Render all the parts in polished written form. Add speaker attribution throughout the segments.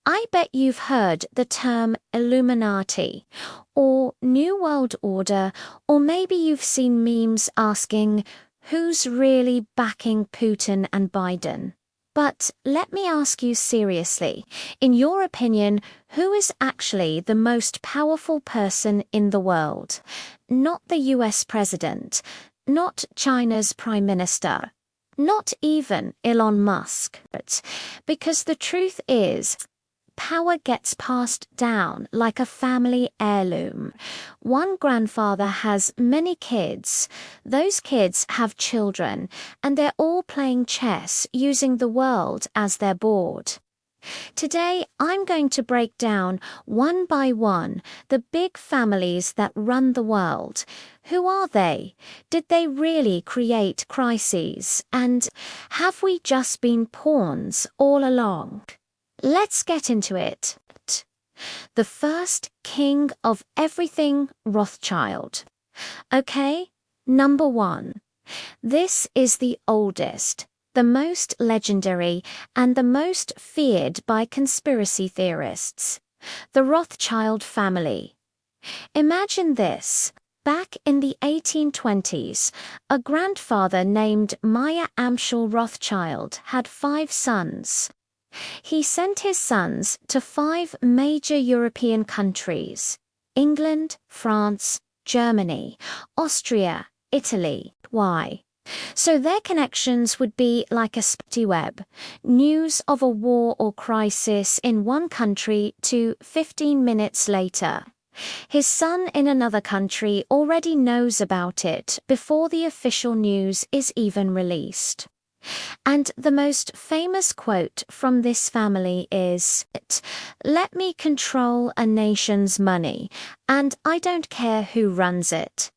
Speaker 1: I bet you've heard the term Illuminati, or New World Order, or maybe you've seen memes asking, who's really backing Putin and Biden? But let me ask you seriously, in your opinion, who is actually the most powerful person in the world? Not the US president, not China's prime minister, not even Elon Musk. Because the truth is, power gets passed down like a family heirloom. One grandfather has many kids. Those kids have children, and they're all playing chess using the world as their board. Today, I'm going to break down, one by one, the big families that run the world. Who are they? Did they really create crises? And have we just been pawns all along? Let's get into it. The first king of everything, Rothschild. Okay, number one. This is the oldest, the most legendary, and the most feared by conspiracy theorists. The Rothschild family. Imagine this. Back in the 1820s, a grandfather named Meyer Amschel Rothschild had 5 sons. He sent his sons to 5 major European countries: England, France, Germany, Austria, Italy. Why? So their connections would be like a spider web. News of a war or crisis in one country to 15 minutes later. His son in another country already knows about it before the official news is even released. And the most famous quote from this family is, "Let me control a nation's money, and I don't care who runs it."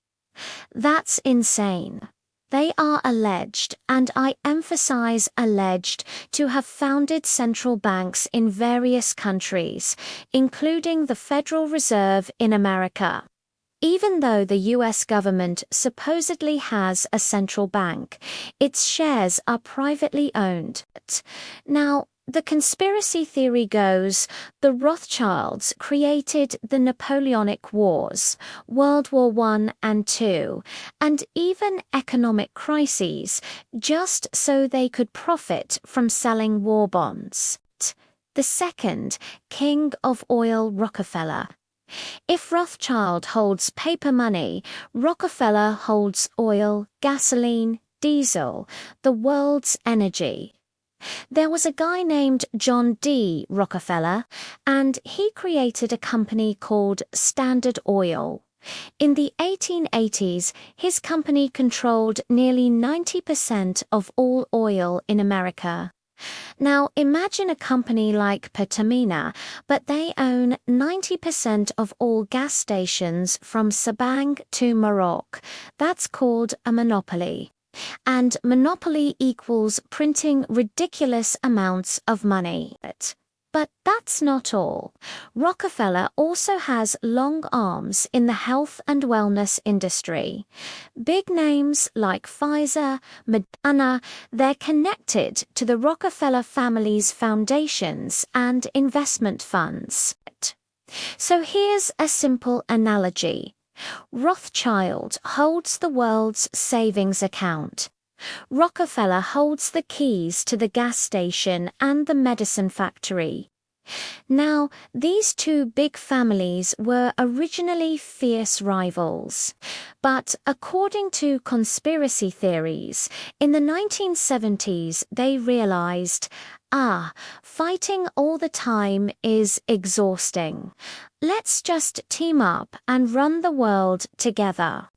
Speaker 1: That's insane. They are alleged, and I emphasize alleged, to have founded central banks in various countries, including the Federal Reserve in America. Even though the US government supposedly has a central bank, its shares are privately owned. Now, the conspiracy theory goes, the Rothschilds created the Napoleonic Wars, World War I and II, and even economic crises, just so they could profit from selling war bonds. The second, king of oil, Rockefeller. If Rothschild holds paper money, Rockefeller holds oil, gasoline, diesel, the world's energy. There was a guy named John D. Rockefeller, and he created a company called Standard Oil. In the 1880s, his company controlled nearly 90% of all oil in America. Now, imagine a company like Pertamina, but they own 90% of all gas stations from Sabang to Morocco. That's called a monopoly. And monopoly equals printing ridiculous amounts of money. But that's not all. Rockefeller also has long arms in the health and wellness industry. Big names like Pfizer, Moderna, they're connected to the Rockefeller family's foundations and investment funds. So here's a simple analogy. Rothschild holds the world's savings account. Rockefeller holds the keys to the gas station and the medicine factory. Now, these two big families were originally fierce rivals. But according to conspiracy theories, in the 1970s they realized, fighting all the time is exhausting. Let's just team up and run the world together.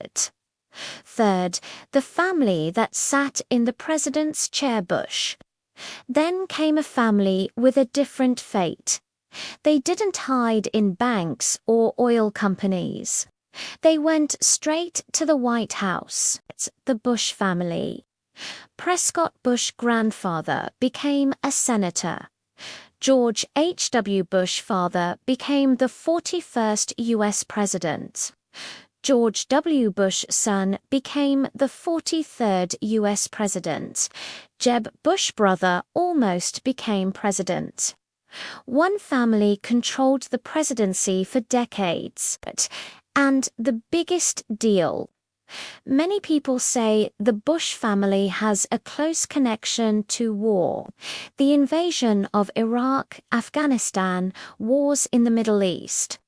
Speaker 1: Third, the family that sat in the president's chair, Bush. Then came a family with a different fate. They didn't hide in banks or oil companies. They went straight to the White House. It's the Bush family. Prescott Bush grandfather became a senator. George H.W. Bush father became the 41st U.S. president. George W. Bush son became the 43rd U.S. president. Jeb Bush brother almost became president. One family controlled the presidency for decades. And the biggest deal. Many people say the Bush family has a close connection to war, the invasion of Iraq, Afghanistan, wars in the Middle East.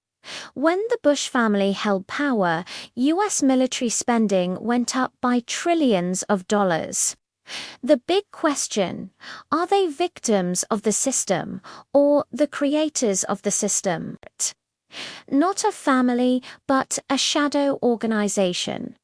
Speaker 1: When the Bush family held power, US military spending went up by trillions of dollars. The big question, are they victims of the system or the creators of the system? Not a family, but a shadow organization.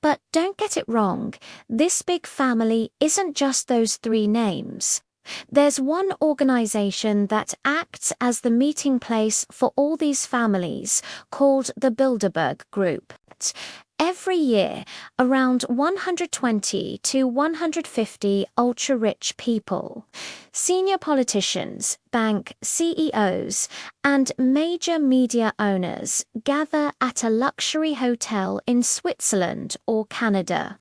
Speaker 1: But don't get it wrong, this big family isn't just those three names. There's one organization that acts as the meeting place for all these families, called the Bilderberg Group. Every year, around 120 to 150 ultra-rich people, senior politicians, bank CEOs, and major media owners gather at a luxury hotel in Switzerland or Canada.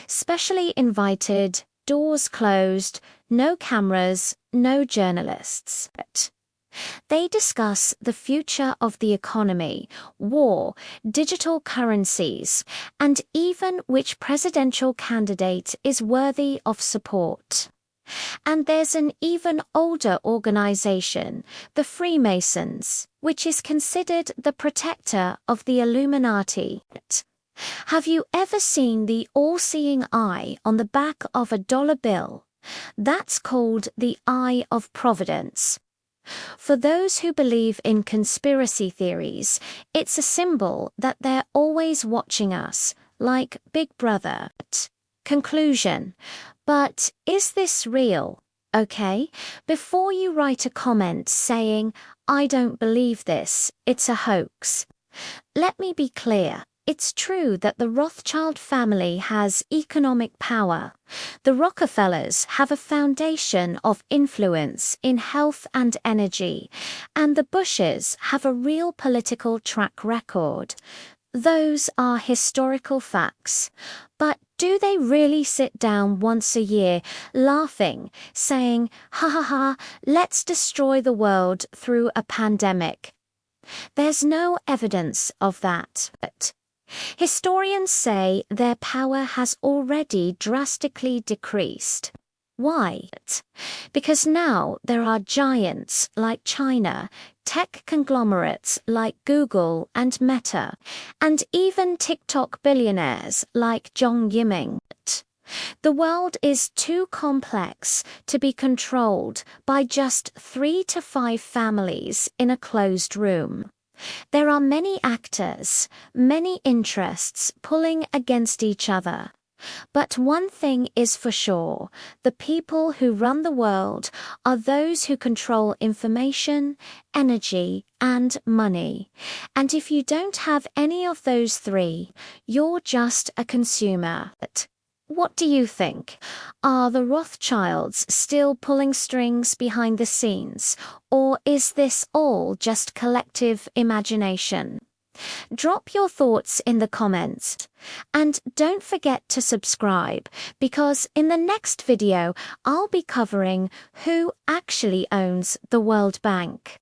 Speaker 1: Specially invited, doors closed, no cameras, no journalists. They discuss the future of the economy, war, digital currencies, and even which presidential candidate is worthy of support. And there's an even older organization, the Freemasons, which is considered the protector of the Illuminati. Have you ever seen the all-seeing eye on the back of a dollar bill? That's called the Eye of Providence. For those who believe in conspiracy theories, it's a symbol that they're always watching us, like Big Brother. Conclusion. But is this real? Okay, before you write a comment saying, "I don't believe this, it's a hoax," let me be clear. It's true that the Rothschild family has economic power. The Rockefellers have a foundation of influence in health and energy, and the Bushes have a real political track record. Those are historical facts. But do they really sit down once a year, laughing, saying, "Ha ha ha, let's destroy the world through a pandemic"? There's no evidence of that. Historians say their power has already drastically decreased. Why? Because now there are giants like China, tech conglomerates like Google and Meta, and even TikTok billionaires like Zhong Yiming. The world is too complex to be controlled by just 3 to 5 families in a closed room. There are many actors, many interests pulling against each other. But one thing is for sure, the people who run the world are those who control information, energy, and money. And if you don't have any of those three, you're just a consumer. What do you think? Are the Rothschilds still pulling strings behind the scenes, or is this all just collective imagination? Drop your thoughts in the comments. And don't forget to subscribe, because in the next video I'll be covering who actually owns the World Bank.